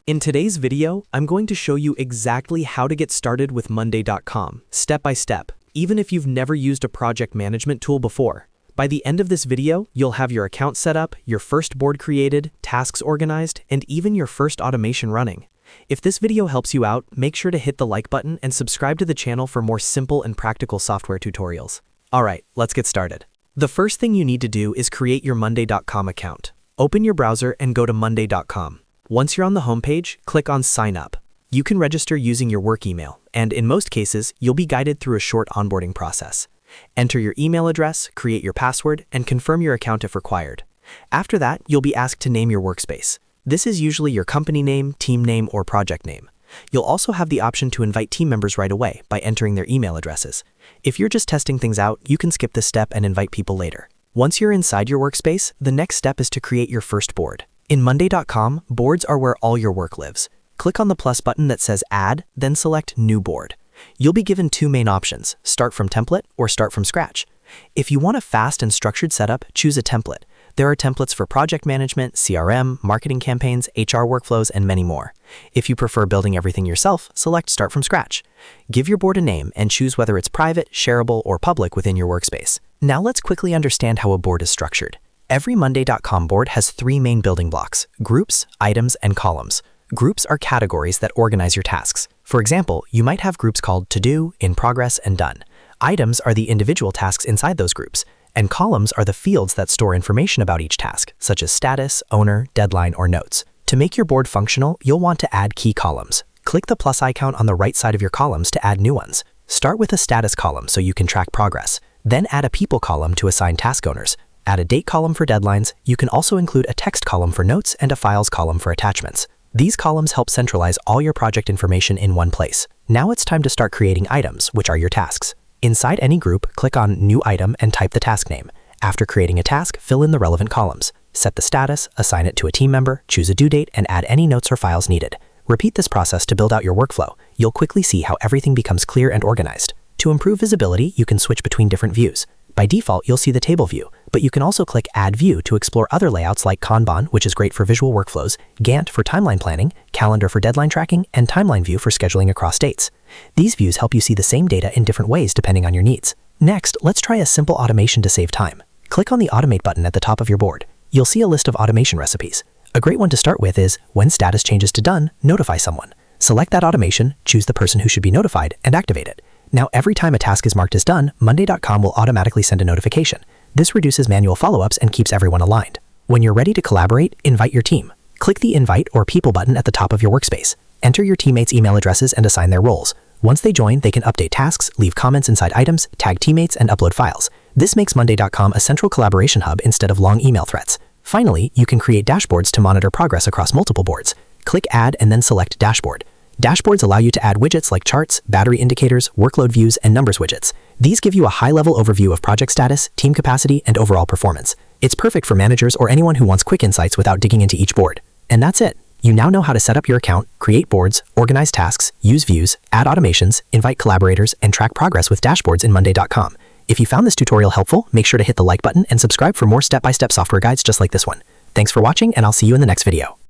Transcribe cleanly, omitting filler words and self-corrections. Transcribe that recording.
In today's video, I'm going to show you exactly how to get started with Monday.com, step by step, even if you've never used a project management tool before. By the end of this video, you'll have your account set up, your first board created, tasks organized, and even your first automation running. If this video helps you out, make sure to hit the like button and subscribe to the channel for more simple and practical software tutorials. Alright, let's get started. The first thing you need to do is create your Monday.com account. Open your browser and go to Monday.com. Once you're on the homepage, click on Sign Up. You can register using your work email, and in most cases, you'll be guided through a short onboarding process. Enter your email address, create your password, and confirm your account if required. After that, you'll be asked to name your workspace. This is usually your company name, team name, or project name. You'll also have the option to invite team members right away by entering their email addresses. If you're just testing things out, you can skip this step and invite people later. Once you're inside your workspace, the next step is to create your first board. In Monday.com, boards are where all your work lives. Click on the plus button that says Add, then select New Board. You'll be given two main options, Start from Template or Start from Scratch. If you want a fast and structured setup, choose a template. There are templates for project management, CRM, marketing campaigns, HR workflows, and many more. If you prefer building everything yourself, select Start from Scratch. Give your board a name and choose whether it's private, shareable, or public within your workspace. Now let's quickly understand how a board is structured. Every Monday.com board has three main building blocks: groups, items, and columns. Groups are categories that organize your tasks. For example, you might have groups called To Do, In Progress, and Done. Items are the individual tasks inside those groups, and columns are the fields that store information about each task, such as status, owner, deadline, or notes. To make your board functional, you'll want to add key columns. Click the plus icon on the right side of your columns to add new ones. Start with a status column so you can track progress. Then add a people column to assign task owners. Add a date column for deadlines. You can also include a text column for notes and a files column for attachments. These columns help centralize all your project information in one place. Now it's time to start creating items, which are your tasks. Inside any group, click on New Item and type the task name. After creating a task, fill in the relevant columns. Set the status, assign it to a team member, choose a due date, and add any notes or files needed. Repeat this process to build out your workflow. You'll quickly see how everything becomes clear and organized. To improve visibility, you can switch between different views. By default, you'll see the table view, but you can also click Add View to explore other layouts like Kanban, which is great for visual workflows, Gantt for timeline planning, Calendar for deadline tracking, and Timeline View for scheduling across dates. These views help you see the same data in different ways depending on your needs. Next, let's try a simple automation to save time. Click on the Automate button at the top of your board. You'll see a list of automation recipes. A great one to start with is, when status changes to Done, notify someone. Select that automation, choose the person who should be notified, and activate it. Now, every time a task is marked as done, Monday.com will automatically send a notification. This reduces manual follow-ups and keeps everyone aligned. When you're ready to collaborate, invite your team. Click the Invite or People button at the top of your workspace. Enter your teammates' email addresses and assign their roles. Once they join, they can update tasks, leave comments inside items, tag teammates, and upload files. This makes Monday.com a central collaboration hub instead of long email threads. Finally, you can create dashboards to monitor progress across multiple boards. Click Add and then select Dashboard. Dashboards allow you to add widgets like charts, battery indicators, workload views, and numbers widgets. These give you a high-level overview of project status, team capacity, and overall performance. It's perfect for managers or anyone who wants quick insights without digging into each board. And that's it. You now know how to set up your account, create boards, organize tasks, use views, add automations, invite collaborators, and track progress with dashboards in Monday.com. If you found this tutorial helpful, make sure to hit the like button and subscribe for more step-by-step software guides just like this one. Thanks for watching, and I'll see you in the next video.